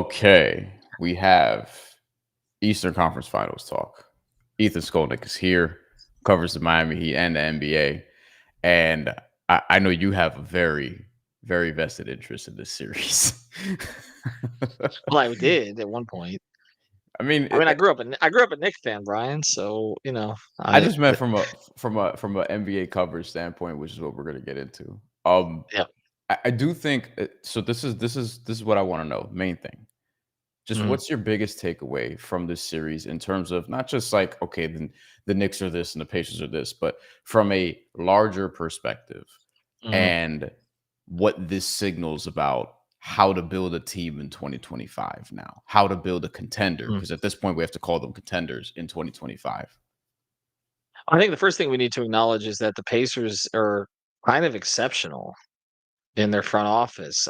Okay, we have Eastern Conference Finals talk. Ethan Skolnick is here, covers the Miami Heat and the NBA, and I know you have a very, very vested interest in this series. Well, I did at one point. I mean, I mean, I grew up a Knicks fan, Brian. So I I just meant from a NBA coverage standpoint, which is what we're going to get into. yeah. I do think so. This is what I want to know. Main thing. Just Mhm, what's your biggest takeaway from this series in terms of not just like, okay, then the Knicks are this and the Pacers are this, but from a larger perspective mhm, and what this signals about how to build a team in 2025 now, how to build a contender, mhm. because at this point we have to call them contenders in 2025. I think the first thing we need to acknowledge is that the Pacers are kind of exceptional in their front office.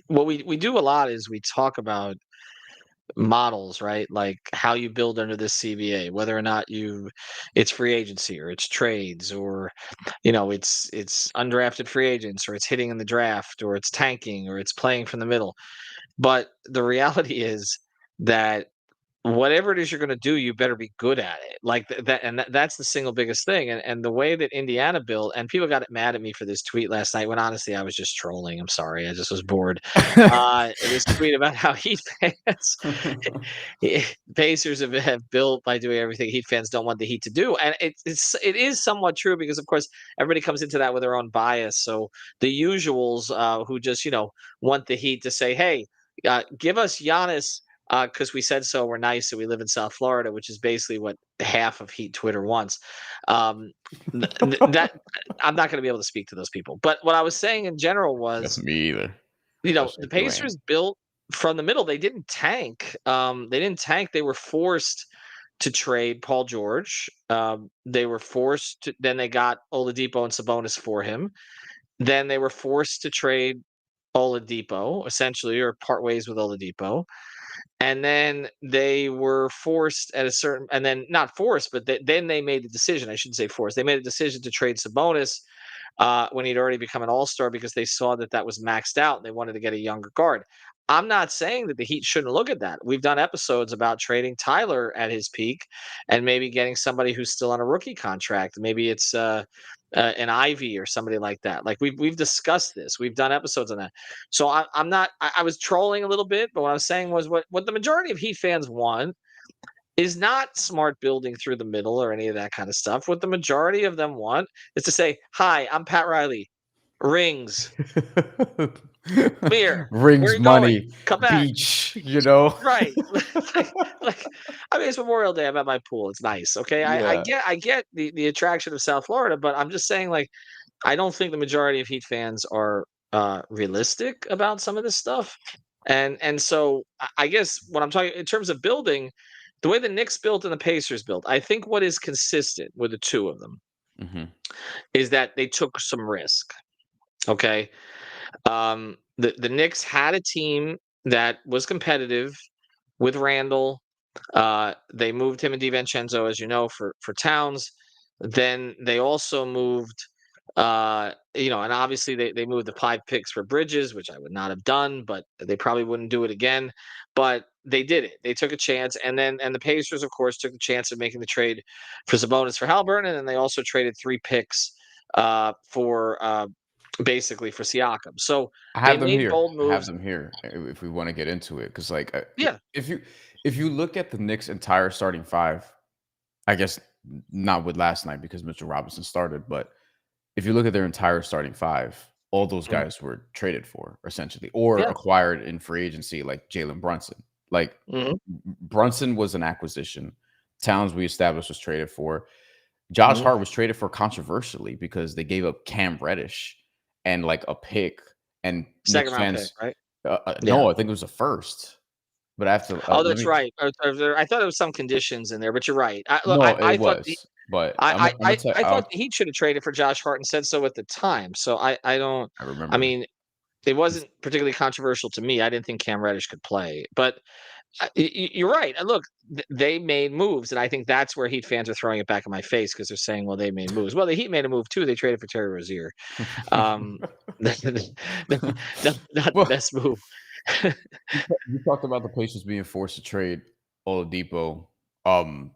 What we do a lot is we talk about models, right? Like how you build under this CBA, whether or not it's free agency or it's trades or it's undrafted free agents or it's hitting in the draft or it's tanking or it's playing from the middle. But the reality is that whatever it is you're gonna do, you better be good at it. Like, that's the single biggest thing, and the way that Indiana built and people got mad at me for this tweet last night when honestly I was just trolling, I'm sorry, I just was bored. This tweet about how Heat fans Pacers have built by doing everything Heat fans don't want the Heat to do, and it is somewhat true because, of course, everybody comes into that with their own bias, so the usuals, who just, want the Heat to say, "Hey, give us Giannis because we said so. We're nice, so we live in South Florida," which is basically what half of Heat Twitter wants. Um, that I'm not going to be able to speak to those people. But what I was saying in general That's was, me either, the especially if you ain't. Pacers built from the middle. They didn't tank. They didn't tank. They were forced to trade Paul George. They were forced to. Then they got Oladipo and Sabonis for him. Then they were forced to trade Oladipo, essentially, or part ways with Oladipo. And then they were forced at a certain, and then not forced, but then they made a decision. I shouldn't say forced. They made a decision to trade Sabonis when he'd already become an all-star because they saw that that was maxed out and they wanted to get a younger guard. I'm not saying that the Heat shouldn't look at that. We've done episodes about trading Tyler at his peak and maybe getting somebody who's still on a rookie contract. Maybe it's an Ivy or somebody like that. Like we've discussed this. We've done episodes on that. So I'm not. I was trolling a little bit, but what I was saying was what the majority of Heat fans want is not smart building through the middle or any of that kind of stuff. What the majority of them want is to say, "Hi, I'm Pat Riley. Rings. Come here. Where are Rings, you going? money, Come back." beach. Right. like, I mean, it's Memorial Day. I'm at my pool. It's nice. Okay. I Yeah. get I get the attraction of South Florida, but I'm just saying, like, I don't think the majority of Heat fans are realistic about some of this stuff. And so I guess what I'm talking in terms of building, the way the Knicks built and the Pacers built, I think what is consistent with the two of them Mhm. is that they took some risk. Okay. The Knicks had a team that was competitive with Randall. They moved him and DiVincenzo, as you know, for Towns. Then they also moved, and obviously they moved the 5 picks for Bridges, which I would not have done, but they probably wouldn't do it again. But they did it. They took a chance, and the Pacers, of course, took the chance of making the trade for Sabonis for Halliburton, and then they also traded 3 picks for basically for Siakam. So I they have them made here. bold I have moves. them here if we wanna get into it, because like, Yeah. if you look at the Knicks' entire starting 5, I guess not with last night because Mitchell Robinson started, but if you look at their entire starting 5, all those Mhm. guys were traded for essentially or Yeah. acquired in free agency like Jalen Brunson. Like, Mhm. Brunson was an acquisition. Towns, we established, was traded for. Josh Mhm. Hart was traded for controversially because they gave up Cam Reddish and, like, a pick, and Second Knicks round pick, fans right? Yeah. no, I think it was a first, but I have to, Oh, let that's me right. I thought there was some conditions in there, but you're right. I look, no, it I thought the was, but Imma I tell I thought the Heat should have traded for Josh Hart and said so at the time. So I don't. I I remember. mean, it wasn't particularly controversial to me. I didn't think Cam Reddish could play, but you're right. And look, they made moves, and I think that's where Heat fans are throwing it back in my face because they're saying, "Well, they made moves." Well, the Heat made a move too. They traded for Terry Rozier. Um, not the Well, best move. You talked about the Pacers being forced to trade Oladipo. Um,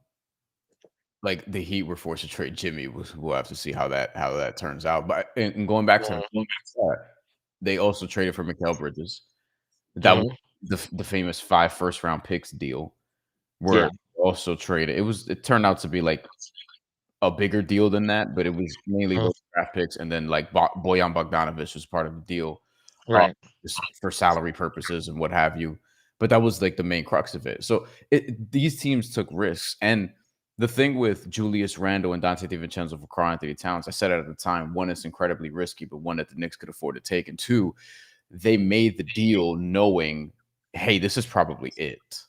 like the Heat were forced to trade Jimmy. We'll have to see how that turns out. But and going back to Mhm, that, they also traded for Mikal Bridges. That was mhm. the famous 5 first-round picks deal where Yeah. also traded. It turned out to be like a bigger deal than that, but it was mainly Mhm. those draft picks, and then like Bojan Bogdanovic was part of the deal, uh, Right. just for salary purposes and what have you. But that was like the main crux of it. So these teams took risks, and the thing with Julius Randle and Dante DiVincenzo for kalr-Anthony Towns, I said it at the time: one, is incredibly risky, but one that the Knicks could afford to take, and two, they made the deal knowing, hey, this is probably it.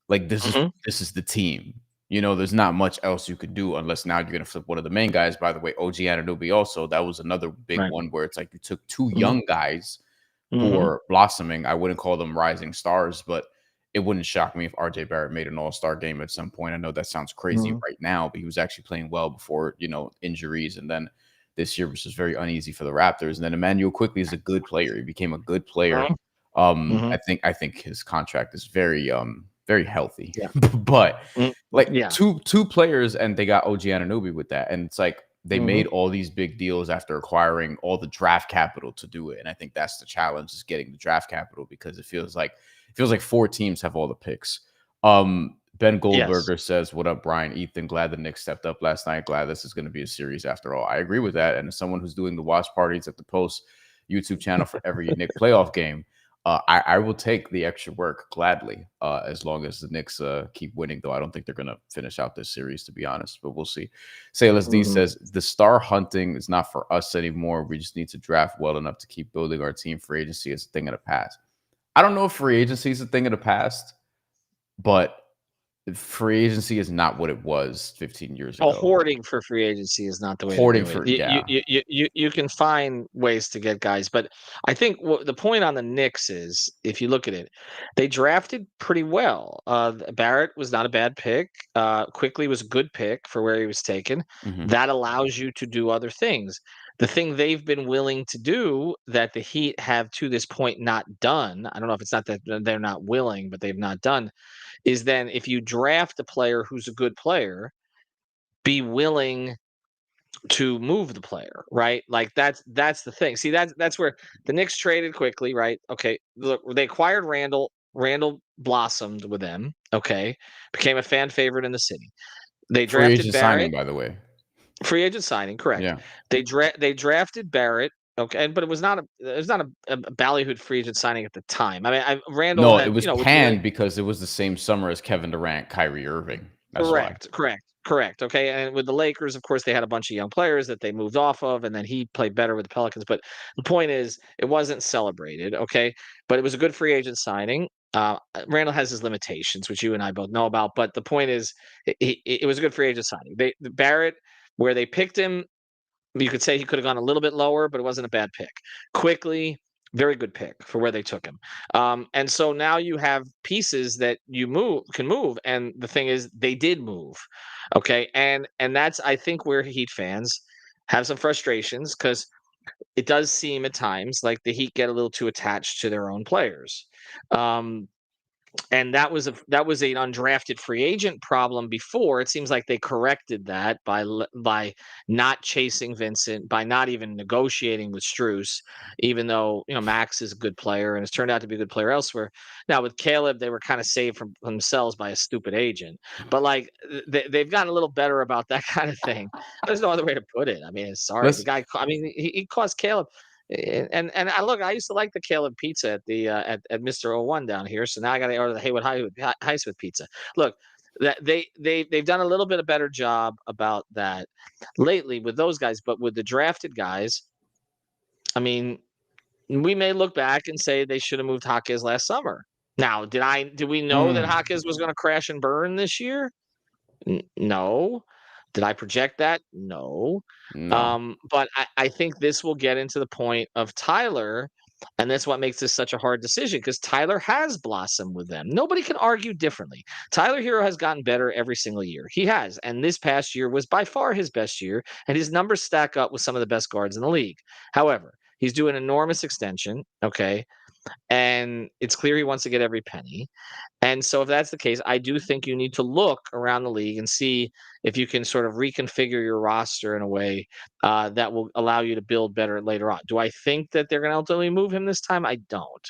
Like Mhm. this is the team. There's not much else you could do unless now you're gonna flip one of the main guys. By the way, OG Anunoby also, that was another big Right. one where it's like you took two Mhm. young guys who Mhm. are blossoming. I wouldn't call them rising stars, but it wouldn't shock me if RJ Barrett made an all-star game at some point. I know that sounds crazy Mhm. right now, but he was actually playing well before, injuries. And then this year was just very uneasy for the Raptors. And then Emmanuel quickly is a good player. He became a good player. Mhm. I Mhm. think his contract is very healthy. Yeah. But Mm. like Yeah. two players, and they got OG Anunoby with that. And it's like they Mhm. made all these big deals after acquiring all the draft capital to do it. And I think that's the challenge, is getting the draft capital, because it feels like 4 teams have all the picks. Ben Yes. Goldberger says, "What up, Brian? Ethan, glad the Knicks stepped up last night. Glad this is going to be a series after all." I agree with that. And as someone who's doing the watch parties at the Post YouTube channel for every Knick playoff game, I will take the extra work gladly, as long as the Knicks keep winning. Though I don't think they're going to finish out this series, to be honest. But we'll see. Sayless D Mhm. says, "The star hunting is not for us anymore. We just need to draft well enough to keep building our team. Free agency is a thing of the past." I don't know if free agency is a thing of the past, but free agency is not what it was 15 years Oh, ago. hoarding for free agency is not the way to Hoarding do it. for, You yeah. you you you you can find ways to get guys, but I think what the point on the Knicks is, if you look at it, they drafted pretty well. Barrett was not a bad pick. Quickly was a good pick for where he was taken. Mhm. That allows you to do other things. The thing they've been willing to do that the Heat have to this point not done, I don't know if it's not that they're not willing, but they've not done, is then if you draft a player who's a good player, be willing to move the player, right? Like that's the thing. See, that's where the Knicks traded quickly, right? Okay, look, they acquired Randall. Randall blossomed with them. Okay, became a fan favorite in the city. They Free drafted agent signing, Barrett, by the way. free agent signing, correct? Yeah. They drafted Barrett. Okay, but it was not a ballyhooed free agent signing at the time. I mean, Randall No, it had, was with the canned because it was the same summer as Kevin Durant, Kyrie Irving. That's why. correct, correct, correct. Okay, and with the Lakers, of course, they had a bunch of young players that they moved off of, and then he played better with the Pelicans. But the point is, it wasn't celebrated. Okay, but it was a good free agent signing. Randall has his limitations, which you and I both know about. But the point is, it was a good free agent signing. Barrett, where they picked him, you could say he could have gone a little bit lower, but it wasn't a bad pick. Quickly, very good pick for where they took him. And so now you have pieces that you can move. And the thing is, they did move. Okay. And that's, I think, where Heat fans have some frustrations, because it does seem at times like the Heat get a little too attached to their own players. Um, and that was an undrafted free agent problem before. It seems like they corrected that by not chasing Vincent, by not even negotiating with Strus, even though Max is a good player and has turned out to be a good player elsewhere. Now with Caleb, they were kind of saved from themselves by a stupid agent, but like they've gotten a little better about that kind of thing. There's no other way to put it. I mean, sorry, the Let's guy. I mean, he cost Caleb. And I look, I used to like the Caleb pizza at Mr. O1 down here. So now I got to order the Haywood Highsmith pizza. Look, that they've done a little bit of better job about that lately with those guys, but with the drafted guys, I mean, we may look back and say they should have moved Hawkins last summer. Now, did we know that mm, Hawkins was going to crash and burn this year? No. Did I project that? No. no. But I think this will get into the point of Tyler, and that's what makes this such a hard decision, because Tyler has blossomed with them. Nobody can argue differently. Tyler Hero has gotten better every single year. He has. And this past year was by far his best year, and his numbers stack up with some of the best guards in the league. However, he's doing an enormous extension. Okay. and it's clear he wants to get every penny. And so if that's the case, I do think you need to look around the league and see if you can sort of reconfigure your roster in a way that will allow you to build better later on. Do I think that they're going to ultimately move him this time? I don't.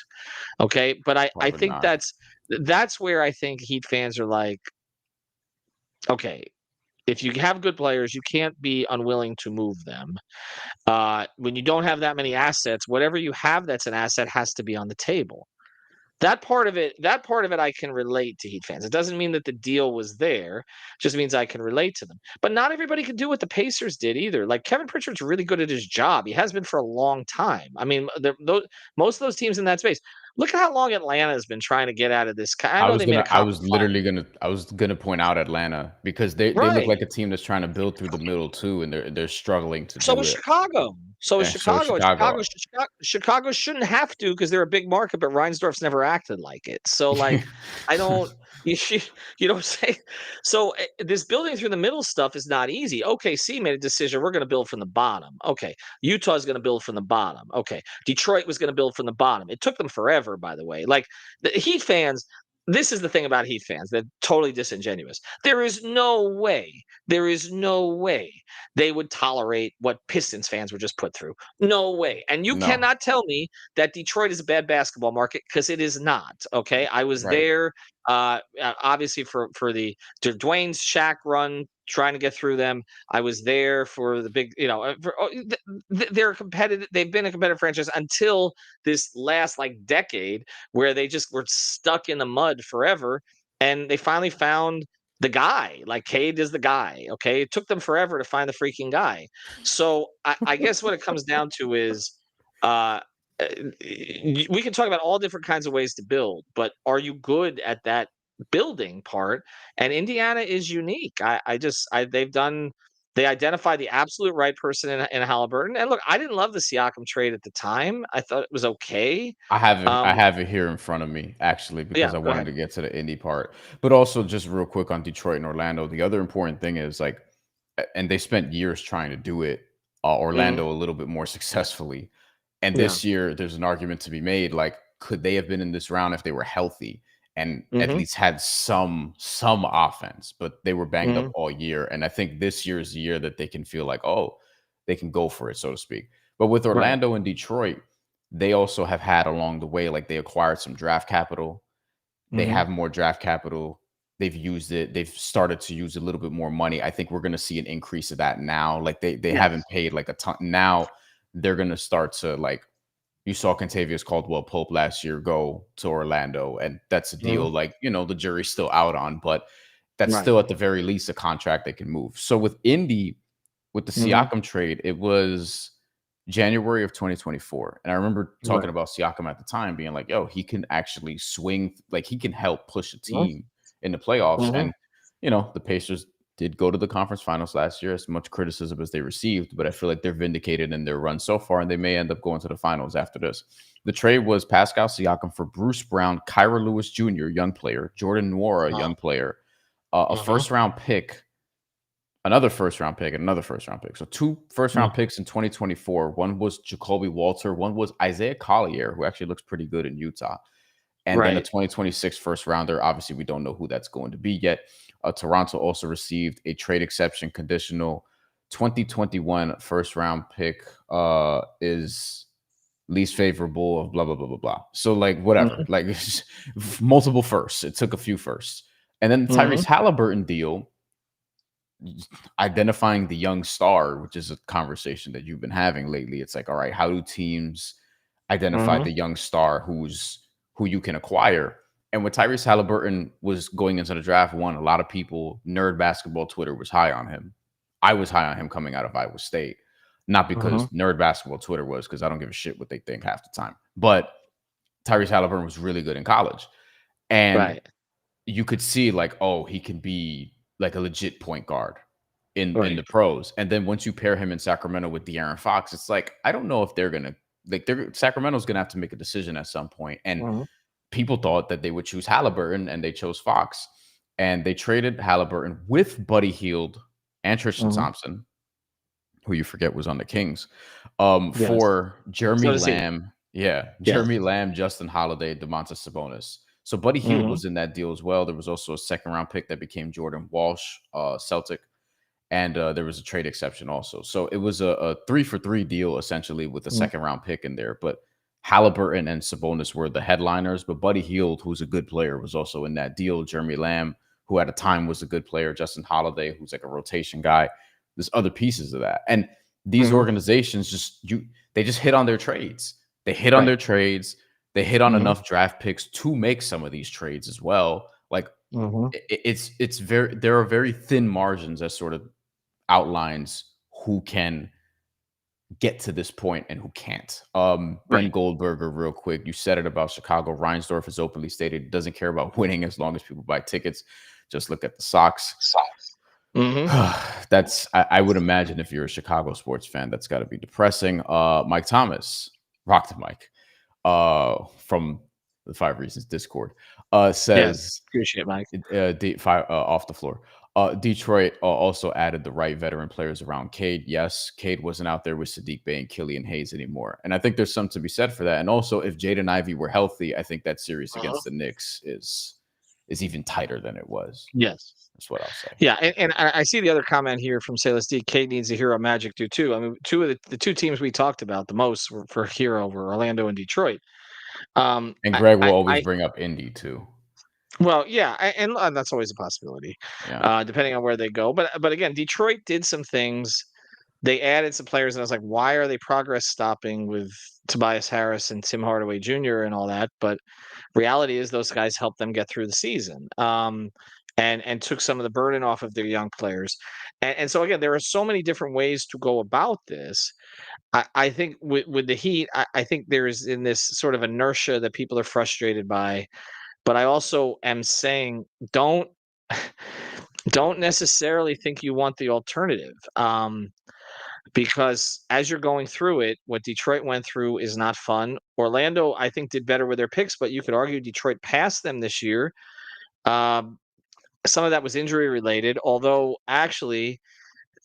Okay, but I Probably think not. that's where I think Heat fans are like, okay, if you have good players, you can't be unwilling to move them. When you don't have that many assets, whatever you have that's an asset has to be on the table. That part of it I can relate to Heat fans. It doesn't mean that the deal was there, just means I can relate to them. But not everybody can do what the Pacers did either. Like Kevin Pritchard's really good at his job. He has been for a long time. I mean, most of those teams in that space. Look at how long Atlanta has been trying to get out of this. I know they made a conference final. I was gonna point out Atlanta because they look Right. like a team that's trying to build through the middle too, and they're struggling to So do is it. Chicago. So is And so is Chicago. And Chicago. Chicago shouldn't have to because they're a big market, but Reinsdorf's never acted like it. So like, I don't. You, you know what I'm saying? So this building through the middle stuff is not easy. OKC made a decision. We're going to build from the bottom. Okay. Utah's going to build from the bottom. Okay. Detroit was going to build from the bottom. It took them forever, by the way. Like the Heat fans. This is the thing about Heat fans. They're totally disingenuous. There is no way they would tolerate what Pistons fans were just put through. No way. And you No, cannot tell me that Detroit is a bad basketball market because it is not. Okay, I was right. there, obviously for the Dwayne's Shaq run, trying to get through them. I was there for the big, they're competitive. They've been a competitive franchise until this last like decade, where they just were stuck in the mud forever, and they finally found the guy. Like Cade is the guy. Okay, it took them forever to find the freaking guy. So I guess what it comes down to is, uh, we can talk about all different kinds of ways to build, but are you good at that building part? And Indiana is unique. They identified the absolute right person in Halliburton. And look, I didn't love the Siakam trade at the time. I thought it was okay. I Um, have it here in front of me actually because yeah, I go wanted ahead. to get to the indie part. But also just real quick on Detroit and Orlando, the other important thing is like and they spent years trying to do it, Mhm. Orlando a little bit more successfully. And Yeah. this year there's an argument to be made like could they have been in this round if they were healthy and at Hmm. least had some offense, but they were banged up Hmm. all year and I think this year is the year that they can feel like, "Oh, they can go for it," so to speak. But with Right. Orlando and Detroit, they also have had along the way, like they acquired some draft capital. They Hmm. have more draft capital. They've used it. They've started to use a little bit more money. I think we're going to see an increase of that now. Like they Yes. haven't paid like a ton. Now they're going to start to like you saw Contavious Caldwell Pope last year go to Orlando, and that's a Mhm. deal like the jury's still out on, but that's Right. still at the very least a contract they can move. So with Indy, with the Mhm. Siakam trade, it was January of 2024. And I remember talking Right. about Siakam at the time being like, yo, he can actually swing, like he can help push a Mhm. team in the playoffs. Mhm. And, the Pacers did go to the conference finals last year, as much criticism as they received, but I feel like they're vindicated in their run so far, and they may end up going to the finals after this. The trade was Pascal Siakam for Bruce Brown, Kyra Lewis Jr., young player, Jordan Nwora, Uh-huh. young player, a Mhm. first round pick, another first round pick, and another first round pick. So two first round Mhm. picks in 2024. One was Jacoby Walter, one was Isaiah Collier, who actually looks pretty good in Utah. And then a Right. 2026 first rounder. Obviously, we don't know who that's going to be yet. Toronto also received a trade exception conditional 2021 first round pick is least favorable of blah blah blah blah blah. So like whatever, Mhm. like multiple firsts. It took a few firsts. And then the Tyrese Mhm. Halliburton deal, identifying the young star, which is a conversation that you've been having lately. It's like, all right, how do teams identify Mhm. the young star who you can acquire? And when Tyrese Halliburton was going into the draft, a lot of people, nerd basketball Twitter was high on him. I was high on him coming out of Iowa State, not because Mhm. nerd basketball Twitter was, because I don't give a shit what they think half the time. But Tyrese Halliburton was really good in college, and Right. you could see like, oh, he can be like a legit point guard in the Right. pros. And then once you pair him in Sacramento with De'Aaron Fox, it's like I don't know if they're gonna like they're Sacramento's gonna have to make a decision at some point. And Mhm. people thought that they would choose Halliburton, and they chose Fox, and they traded Halliburton with Buddy Hield and Tristan Mhm. Thompson, who you forget was on the Kings, Yes. for So Jeremy does he. Lamb. Yeah, Yeah. Jeremy Lamb, Justin Holiday, Domantas Sabonis. So Buddy Hield Hmm. was in that deal as well. There was also a second round pick that became Jordan Walsh, Celtic, and there was a trade exception also. So it was a 3-for-3 deal essentially with a second round pick in there. But Halliburton and Sabonis were the headliners, but Buddy Hield, who's a good player, was also in that deal. Jeremy Lamb, who at a time was a good player, Justin Holiday, who's like a rotation guy. There's other pieces of that, and these Hmm. organizations they just hit on their trades. They hit on Right. their trades. They hit on Hmm. enough draft picks to make some of these trades as well. Like Hmm. it's very there are very thin margins that sort of outlines who can get to this point and who can't. Ben Right. Goldberger, real quick, you said it about Chicago. Reinsdorf has openly stated he doesn't care about winning as long as people buy tickets. Just look at the Sox. Hmm. I would imagine if you're a Chicago sports fan, that's got to be depressing. Mike Thomas, rock the mic, from the Five Reasons Discord, Yeah. says Appreciate it, Mike. off the floor. Detroit also added the right veteran players around Cade. Yes, Cade wasn't out there with Sadiq Bey and Killian Hayes anymore. And I think there's something to be said for that. And also, if Jaden Ivey were healthy, I think that series Uh-huh. against the Knicks is even tighter than it was. Yes. That's what I'll say. Yeah, and I see the other comment here from Sailor D. Kate needs a hero. Magic do too. I mean, two of the two teams we talked about the most were for hero were Orlando and Detroit. And Greg will always I bring up Indy too. well, yeah, and that's always a possibility, Yeah. depending on where they go. But again, Detroit did some things. They added some players, and I was like, why are they progress stopping with Tobias Harris and Tim Hardaway Jr. and all that? But reality is those guys helped them get through the season, and took some of the burden off of their young players. And so again, there are so many different ways to go about this. I think with the Heat, I think there is in this sort of inertia that people are frustrated by. But I also am saying don't don't necessarily think you want the alternative. Because as you're going through it, what Detroit went through is not fun. Orlando, I think, did better with their picks, but you could argue Detroit passed them this year. Um, some of that was injury related, although actually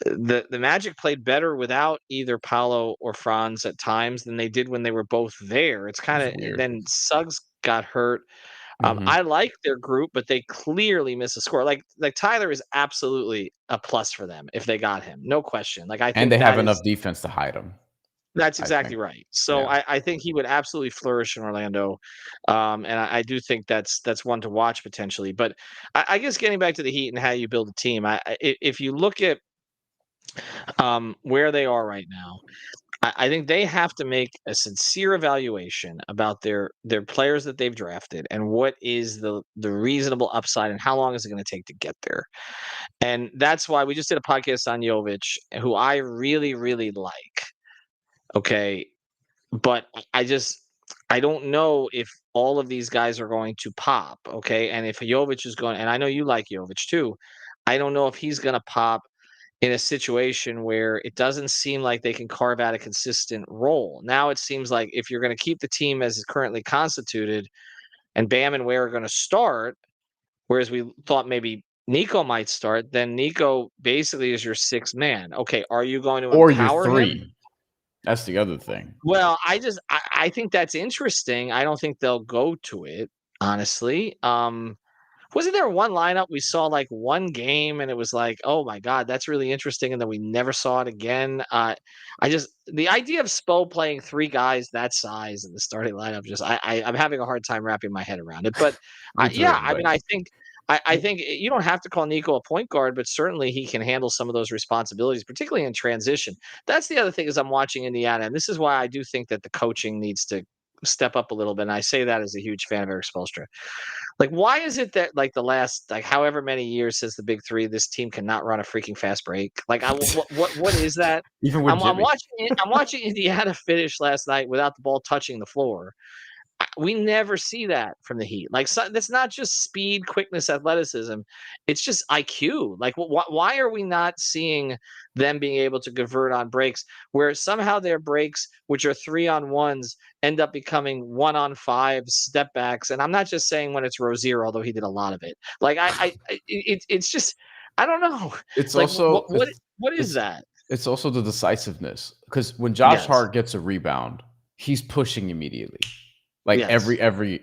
the Magic played better without either Paolo or Franz at times than they did when they were both there. It's kind It's of weird. then Suggs got hurt. Hmm. I like their group, but they clearly miss a score. Like Tyler is absolutely a plus for them if they got him, no question. Like I And think they have that enough is defense to hide him, that's I exactly think. right. So Yeah. I think he would absolutely flourish in Orlando, and I do think that's one to watch potentially. But I guess getting back to the Heat and how you build a team, if you look at where they are right now, I think they have to make a sincere evaluation about their players that they've drafted and what is the reasonable upside and how long is it going to take to get there. And that's why we just did a podcast on Jovic, who I really really like. Okay, but I don't know if all of these guys are going to pop. Okay, and if Jovic is going, and I know you like Jovic too. I don't know if he's going to pop in a situation where it doesn't seem like they can carve out a consistent role. Now it seems like if you're going to keep the team as is currently constituted and Bam and Ware are going to start, whereas we thought maybe Nico might start, then Nico basically is your sixth man. Okay, are you going to Or you're empower him? three. That's the other thing. Well, I think that's interesting. I don't think they'll go to it, honestly. Wasn't there one lineup we saw like one game and it was like, oh my God, that's really interesting, and then we never saw it again. I just the idea of Spo playing three guys that size in the starting lineup, just I'm having a hard time wrapping my head around it. But Me yeah, too. I mean, Like I think you don't have to call Nico a point guard, but certainly he can handle some of those responsibilities, particularly in transition. That's the other thing is I'm watching Indiana, and this is why I do think that the coaching needs to step up a little bit. And I say that as a huge fan of Eric Spoelstra. Like, why is it that like the last like however many years since the big three, this team cannot run a freaking fast break? Like, what is that? even with I'm Jimmy. watching I'm watching Indiana finish last night without the ball touching the floor. We never see that from the Heat. Like, so, that's not just speed, quickness, athleticism. It's just IQ. Like, why are we not seeing them being able to convert on breaks where somehow their breaks, which are 3-on-1s, end up becoming 1-on-5 step backs? And I'm not just saying when it's Rozier, although he did a lot of it. Like, it's just, I don't know. It's Like, also what is it's that? it's also the decisiveness because when Josh Yes. Hart gets a rebound, he's pushing immediately. Like Yes.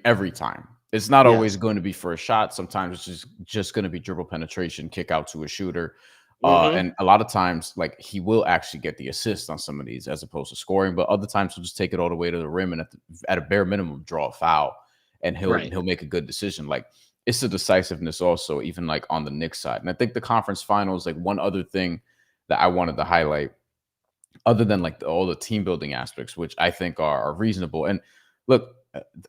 every time. It's not always Yes. going to be for a shot. Sometimes it's just going to be dribble penetration, kick out to a shooter. Mhm. And a lot of times, like he will actually get the assist on some of these as opposed to scoring, but other times he'll just take it all the way to the rim and at a bare minimum draw a foul, and Right. he'll make a good decision. Like it's the decisiveness also, even like on the Knicks side. And I think the conference finals, like one other thing that I wanted to highlight other than like all the team building aspects, which I think are reasonable. And look,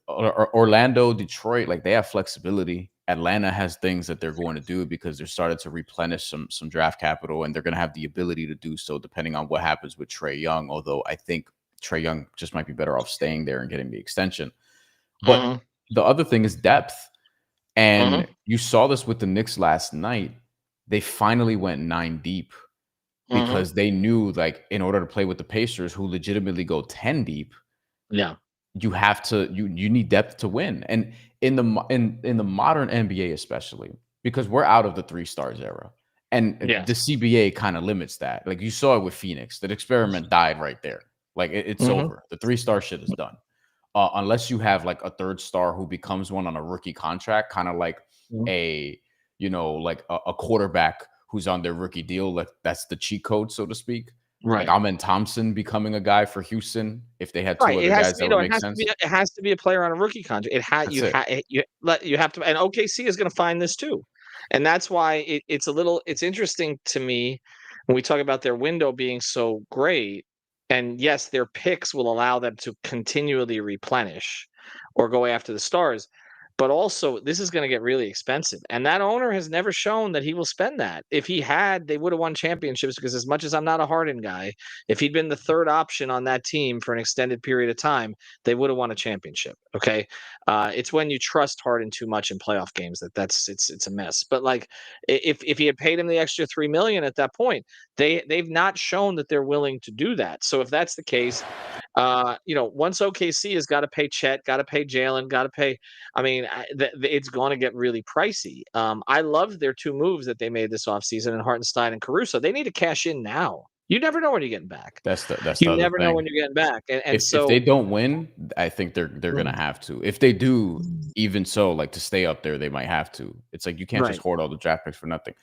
Orlando, Detroit, like they have flexibility. Atlanta has things that they're going to do because they're starting to replenish some draft capital, and they're going to have the ability to do so depending on what happens with Trae Young. Although I think Trae Young just might be better off staying there and getting the extension. But Mhm. the other thing is depth, and Mhm. you saw this with the Knicks last night. They finally went 9 deep Mhm. because they knew, like, in order to play with the Pacers, who legitimately go 10 deep, Yeah. you have to you need depth to win. And in the modern NBA, especially because we're out of the 3 stars era, and the Yes. CBA kind of limits that. Like you saw it with Phoenix, that experiment died right there. Like it's Mhm. over. The 3 star shit is done. Unless you have like a third star who becomes one on a rookie contract, kind of like Mhm. a like a quarterback who's on their rookie deal. Like that's the cheat code, so to speak. Like Right. Amen Thompson becoming a guy for Houston if they had 2 Right, other it has guys to be, that would it make has to be sense. it has to be a player on a rookie contract. That's it. You have to, and OKC is gonna find this too. And that's why it's interesting to me when we talk about their window being so great, and yes, their picks will allow them to continually replenish or go after the stars, but also this is gonna get really expensive, and that owner has never shown that he will spend that. If he had, they would have won championships because as much as I'm not a Harden guy, if he'd been the third option on that team for an extended period of time, they would have won a championship. Okay, it's when you trust Harden too much in playoff games it's a mess. But like, if he had paid him the extra 3 million at that point, they've not shown that they're willing to do that. So if that's the case, once OKC has got to pay Chet, got to pay Jalen, got to pay. I mean, it's going to get really pricey. I loved their 2 moves that they made this offseason in Hartenstein and Caruso. They need to cash in now. You never know when you're getting back. That's the You other never know when thing. you're getting back, and If they so don't win, I think they're mm, gonna have to. If they do, even so, like to stay up there, they might have to. It's like you can't just right. hoard all the draft picks for nothing.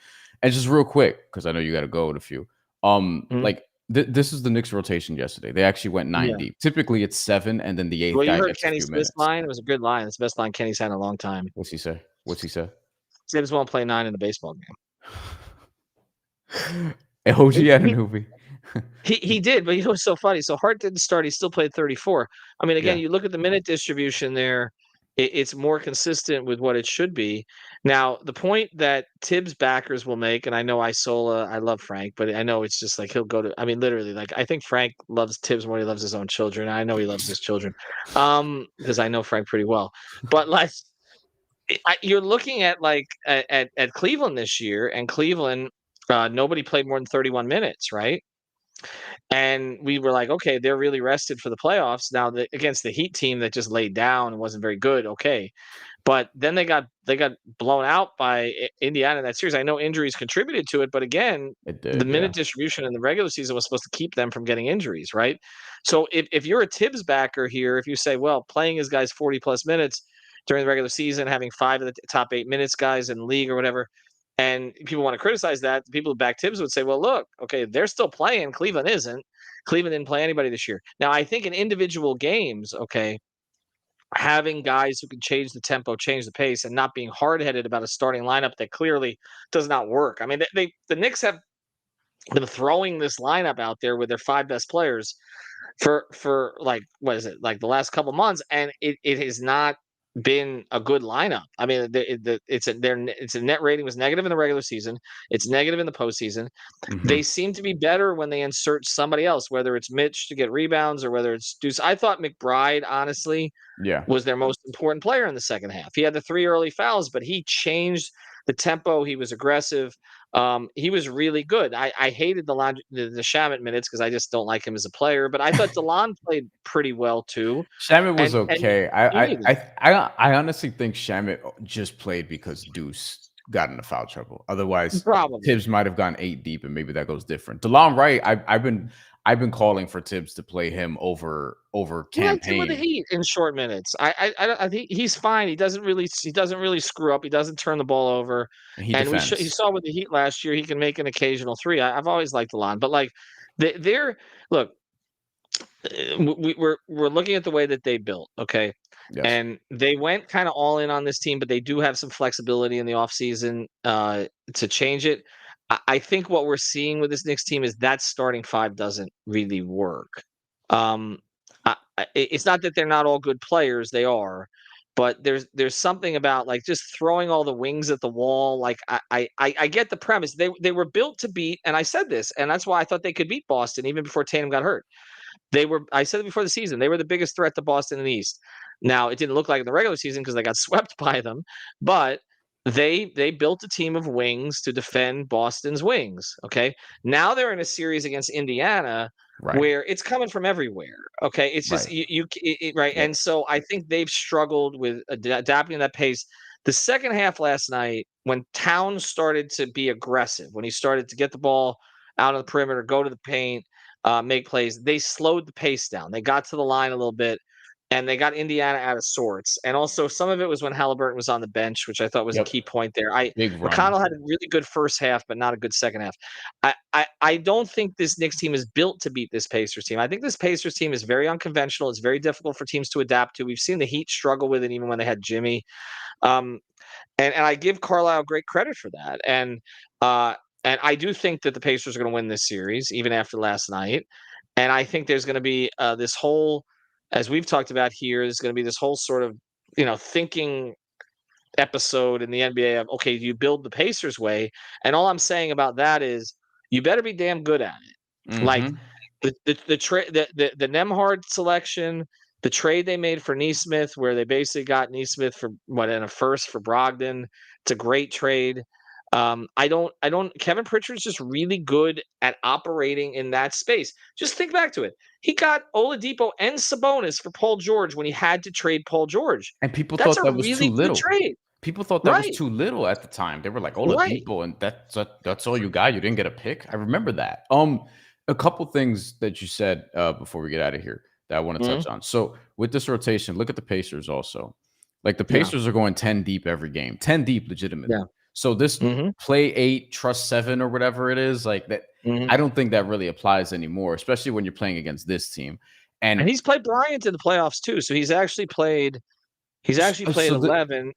And just real quick, because I know you got to go with a few. Mhm. Like this is the Knicks rotation yesterday. They actually went 9 Yeah. deep. Typically, it's 7, and then the eighth Well, you guy heard gets a Kenny few Smith's minutes. line. It was a good line. It's the best line Kenny's had in a long time. What's he say? What's he say? Tibbs won't play 9 in a baseball game. OG He he Anunoby. he did, but you know what's so funny? So Hart didn't start. He still played 34. I mean, again, Yeah, you look at the minute distribution there. It's more consistent with what it should be. Now, the point that Tibbs backers will make, and I know Isola, I love Frank, but I know it's just like he'll go to. I mean, literally, like I think Frank loves Tibbs more than he loves his own children. I know he loves his children, because I know Frank pretty well. But like, you're looking at like at Cleveland this year, and Cleveland, nobody played more than 31 minutes, right? And we were like, okay, they're really rested for the playoffs. Now against the Heat team that just laid down and wasn't very good, okay. But then they got blown out by Indiana in that series. I know injuries contributed to it, but again, it the did. minute Yeah, distribution in the regular season was supposed to keep them from getting injuries, right? So if you're a Tibbs backer here, if you say, well, playing his guys 40 plus minutes during the regular season, having 5 of the top 8 minutes guys in the league or whatever, and people want to criticize that, the people who back Tibbs would say, well, look, okay, they're still playing. Cleveland isn't. Cleveland didn't play anybody this year. Now, I think in individual games, okay, having guys who can change the tempo, change the pace, and not being hard headed about a starting lineup that clearly does not work. I mean, the Knicks have been throwing this lineup out there with their 5 best players for like what is it, like the last couple months, and it has not been a good lineup. I mean, it's a net rating was negative in the regular season. It's negative in the postseason. They hmm seem to be better when they insert somebody else, whether it's Mitch to get rebounds or whether it's Deuce. I thought McBride, honestly, yeah. was their most important player in the second half. He had the 3 early fouls, but he changed the tempo. He was aggressive. He was really good. I hated the Shamet minutes because I just don't like him as a player. But I thought DeLon played pretty well too, Shamit was and okay. you needed that. I honestly think Shamit just played because Deuce got into foul trouble. Otherwise, Probably. Tibbs might have gone 8 deep, and maybe that goes different. DeLon Wright, I've been calling for Tibbs to play him over He liked him with the campaign. Heat in short minutes. I think he's fine. He doesn't really screw up. He doesn't turn the ball over, And he and he defends. saw with the Heat last year he can make an occasional three. I've always liked Alon, but like they're look, we're looking at the way that they built, okay? Yes. And they went kind of all in on this team, but they do have some flexibility in the offseason to change it. I think what we're seeing with this Knicks team is that starting five doesn't really work. Um, it's not that they're not all good players; they are, but there's something about like just throwing all the wings at the wall. Like I get the premise. They were built to beat, and I said this, and that's why I thought they could beat Boston even before Tatum got hurt. I said it before the season, they were the biggest threat to Boston in the East. Now, it didn't look like in the regular season because they got swept by them, but they built a team of wings to defend Boston's wings. Okay. Now they're in a series against Indiana Right. where it's coming from everywhere. Okay. It's just Right. right. Yep. And so I think they've struggled with adapting that pace. The second half last night, when Towns started to be aggressive, when he started to get the ball out of the perimeter, go to the paint, make plays. They slowed the pace down. They got to the line a little bit, and they got Indiana out of sorts. And also, some of it was when Halliburton was on the bench, which I thought was a Yep. key point there. Big run. McConnell had a really good first half, but not a good second half. I don't think this Knicks team is built to beat this Pacers team. I think this Pacers team is very unconventional. It's very difficult for teams to adapt to. We've seen the Heat struggle with it even when they had Jimmy. Um, and I give Carlisle great credit for that. And I do think that the Pacers are going to win this series, even after last night. And I think there's going to be this whole, as we've talked about here, there's going to be this whole sort of thinking episode in the NBA of okay, you build the Pacers way, and all I'm saying about that is you better be damn good at it. Like Mm-hmm. the Nemhard selection, the trade they made for Neesmith, where they basically got Neesmith for what in a first for Brogdon. It's a great trade. I don't. Kevin Pritchard's just really good at operating in that space. Just think back to it. He got Oladipo and Sabonis for Paul George when he had to trade Paul George. And people That's thought a that was too really good little. trade, People thought that was right? too little at the time. They were like, Right. Oladipo, and that's all you got. You didn't get a pick. I remember that. A couple things that you said before we get out of here that I want to Mhm. touch on. So with this rotation, look at the Pacers also. Like the Yeah. Pacers are going 10 deep every game, 10 deep Yeah. legitimately. So this Mhm. play 8, trust 7 or whatever it is, like that, Mhm. I don't think that really applies anymore, especially when you're playing against this team. And And he's played Bryant in the playoffs too, so he's actually played so 11,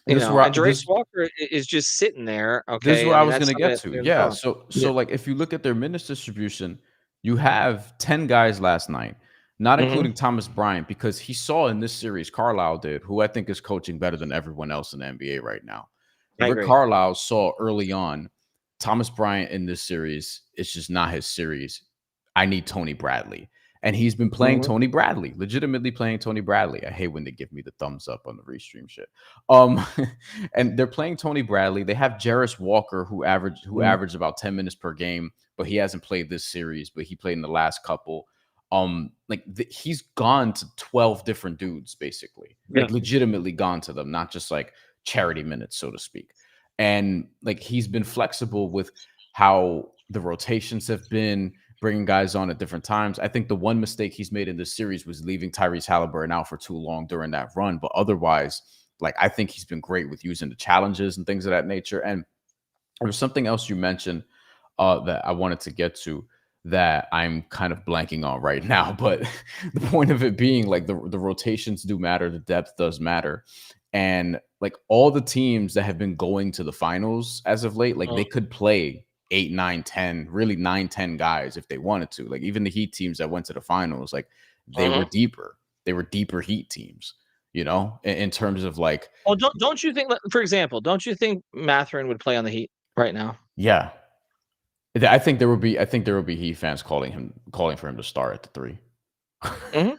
this is where and Jarace Walker is just sitting there, this is okay? where I I mean, was that's gonna something get that's to. in the Yeah. thought. So Yeah. so like if you look at their minutes distribution, you have 10 guys last night, not Mhm. including Thomas Bryant, because he saw in this series Carlisle did, who I think is coaching better than everyone else in the NBA right now. I Rick agree. Carlisle saw early on Thomas Bryant in this series, it's just not his series. I need Tony Bradley. And he's been playing Mhm. Tony Bradley, legitimately playing Tony Bradley. I hate when they give me the thumbs up on the restream shit. Um, and they're playing Tony Bradley. They have Jarris Walker, who Mhm. averaged about 10 minutes per game, but he hasn't played this series, but he played in the last couple. He's gone to 12 different dudes, basically. Yeah. Like legitimately gone to them, not just like charity minutes, so to speak. And like he's been flexible with how the rotations have been, bringing guys on at different times. I think the one mistake he's made in this series was leaving Tyrese Halliburton out for too long during that run. But otherwise, like I think he's been great with using the challenges and things of that nature. And there was something else you mentioned that I wanted to get to that I'm kind of blanking on right now. But the point of it being like the rotations do matter, the depth does matter. And like all the teams that have been going to the finals as of late, like Mhm. they could play 8, 9, 10, really 9, 10 guys if they wanted to. Like even the Heat teams that went to the finals, like they were Mhm. deeper. They were deeper Heat teams, in terms of like, Well, don't you think, for example, don't you think Mathurin would play on the Heat right now? yeah, I think there will be Heat fans calling for him to start at the 3. Mhm.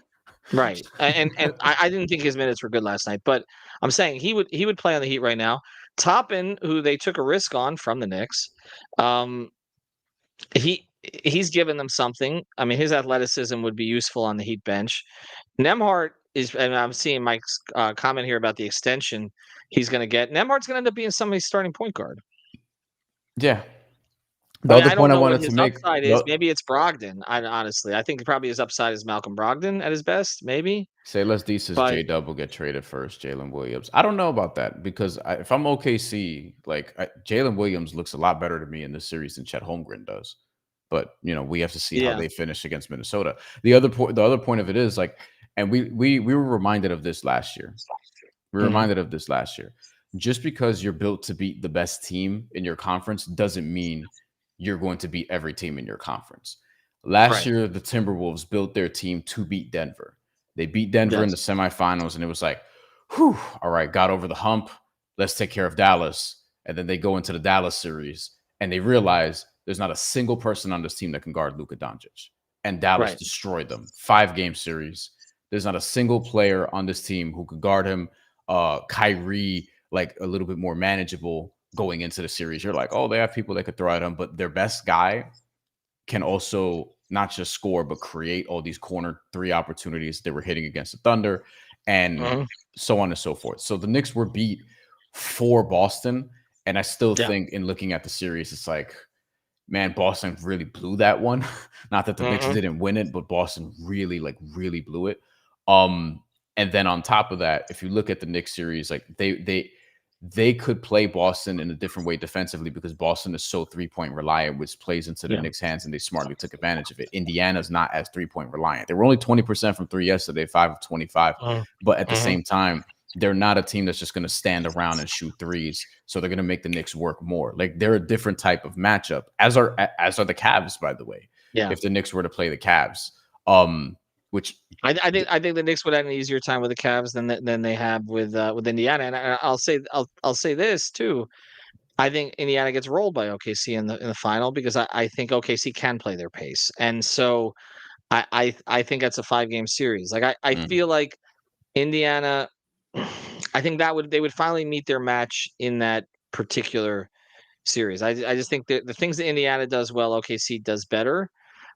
Right. And I didn't think his minutes were good last night, but I'm saying he would play on the Heat right now. Toppin, who they took a risk on from the Knicks, um, he he's given them something. I mean, his athleticism would be useful on the Heat bench. Nemhart is, and I'm seeing Mike's comment here about the extension he's going to get. Nemhart's going to end up being somebody's starting point guard. Yeah. The I mean, other I don't point I know what wanted to his make, upside is. Maybe it's Brogdon. I think probably his upside is Malcolm Brogdon at his best, maybe. say let's D says But J Double get traded first, Jalen Williams. I don't know about that because if I'm OKC, Jalen Williams looks a lot better to me in this series than Chet Holmgren does. But we have to see how yeah, they finish against Minnesota. The other point of it is and we were reminded of this last year. We were mhm, reminded of this last year. Just because you're built to beat the best team in your conference doesn't mean you're going to beat every team in your conference. Last right. year, the Timberwolves built their team to beat Denver. They beat Denver in the Yes. semifinals, and it was like, whew, all right, got over the hump. Let's take care of Dallas. And then they go into the Dallas series, and they realize there's not a single person on this team that can guard Luka Doncic. And Dallas Right. destroyed them. 5-game series. There's not a single player on this team who could guard him. Kyrie, like a little bit more manageable going into the series. You're like, oh, they have people that could throw at him, but their best guy can also not just score, but create all these corner three opportunities they were hitting against the Thunder and Mhm. so on and so forth. So the Knicks were beat for Boston. And I still Yeah. think in looking at the series, it's like, man, Boston really blew that one. Not that the Knicks Mhm. didn't win it, but Boston really blew it. Um, and then on top of that, if you look at the Knicks series, like they could play Boston in a different way defensively because Boston is so 3-point reliant, which plays into the Yeah. Knicks' hands, and they smartly took advantage of it. Indiana's not as 3-point reliant. They were only 20% from three yesterday, 5 of 25. Mhm. But at the Mhm. same time, they're not a team that's just going to stand around and shoot threes. So they're going to make the Knicks work more. Like they're a different type of matchup, as are the Cavs, by the way. Yeah. If the Knicks were to play the Cavs, which I think the Knicks would have an easier time with the Cavs than they have with Indiana. And I'll say this too. I think Indiana gets rolled by OKC in the final because I think OKC can play their pace. And so I think that's a 5-game series. Like I mm, feel like Indiana, I think they would finally meet their match in that particular series. I just think that the things that Indiana does well, OKC does better.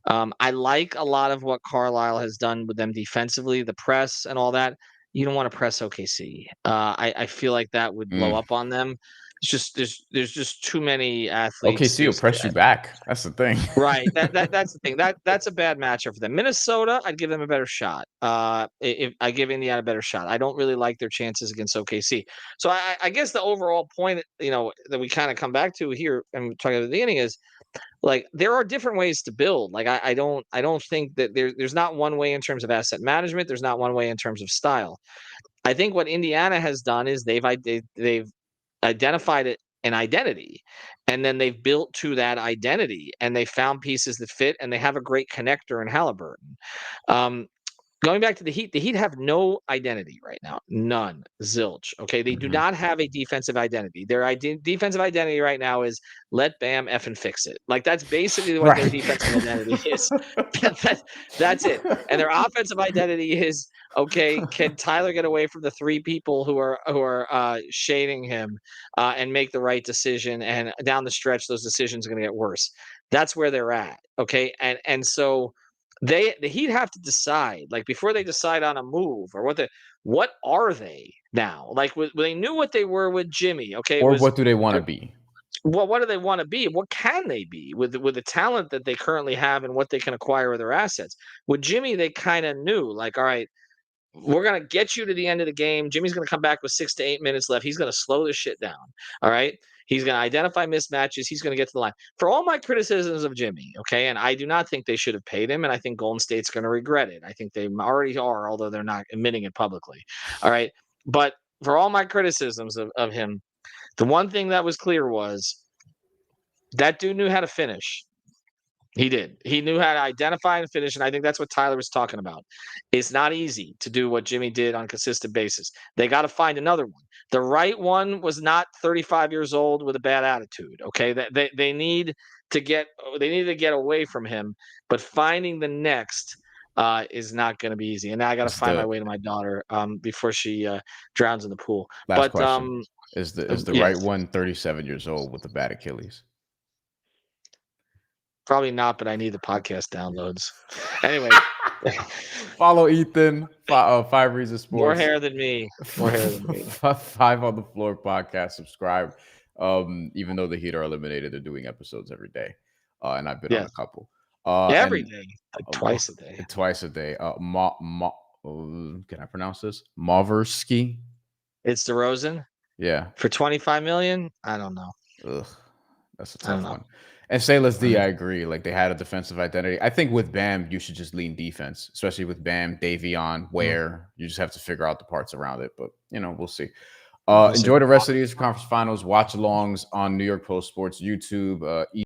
I like a lot of what Carlisle has done with them defensively, the press and all that. You don't want to press OKC. I feel like that would blow mm. up on them. It's just there's just too many athletes. OKC will There's press you back. That's the thing. Right. That's the thing. That's a bad matchup for them. Minnesota, I'd give them a better shot. If I give Indiana a better shot, I don't really like their chances against OKC. So I guess the overall point, that we kind of come back to here and talking at the beginning is like there are different ways to build. Like I don't think that there's not one way in terms of asset management. There's not one way in terms of style. I think what Indiana has done is they've identified it an identity, and then they've built to that identity, and they found pieces that fit, and they have a great connector in Halliburton. Um, Going back to the Heat have no identity right now. None. Zilch. Okay. They do Mhm. not have a defensive identity. Their defensive identity right now is let Bam F and fix it. Like that's basically what their Right. defensive identity is. That- that's it. And their offensive identity is okay, can Tyler get away from the three people who are shading him and make the right decision? And down the stretch, those decisions are gonna get worse. That's where they're at. Okay. And so the Heat have to decide, like, before they decide on a move or what are they now? Like, they knew what they were with Jimmy, okay? It Or was what do they want to they're be? well, what do they wanna be? What can they be with the talent that they currently have and what they can acquire with their assets? With Jimmy, they kinda knew, like, "All right, we're gonna get you to the end of the game. Jimmy's gonna come back with 6 to 8 minutes left. He's gonna slow this shit down. All right. He's gonna identify mismatches. He's gonna get to the line. For all my criticisms of Jimmy, okay, and I do not think they should have paid him, and I think Golden State's gonna regret it. I think they already are, although they're not admitting it publicly. All right. But for all my criticisms of him, the one thing that was clear was that dude knew how to finish. He did. He knew how to identify and finish, and I think that's what Tyler was talking about. It's not easy to do what Jimmy did on a consistent basis. They got to find another one. The right one was not 35 years old with a bad attitude. Okay, they need to get away from him, but finding the next is not going to be easy. And now I got to It's find my the way to my daughter before she drowns in the pool. last But question. Is the yes, right one 37 years old with a bad Achilles? probably not. But I need the podcast downloads anyway. Follow Ethan, 5 Reasons More Sports, hair than me. More hair than me. 5 on the Floor podcast. Subscribe. Even though the Heat are eliminated, they're doing episodes every day. and I've been on Yeah. a couple. Every And day, like twice a day. twice a day. Can I pronounce this? Maversky. It's DeRozan Yeah. for 25 million. I don't know. Ugh, that's a I don't tough know. one. And Salas D, Mm. I agree. Like they had a defensive identity. I think with Bam, you should just lean defense, especially with Bam, Davion, Ware. You just have to figure out the parts around it. But we'll see. We'll see. Enjoy the rest of the Eastern Conference Finals. Watch alongs on New York Post Sports YouTube.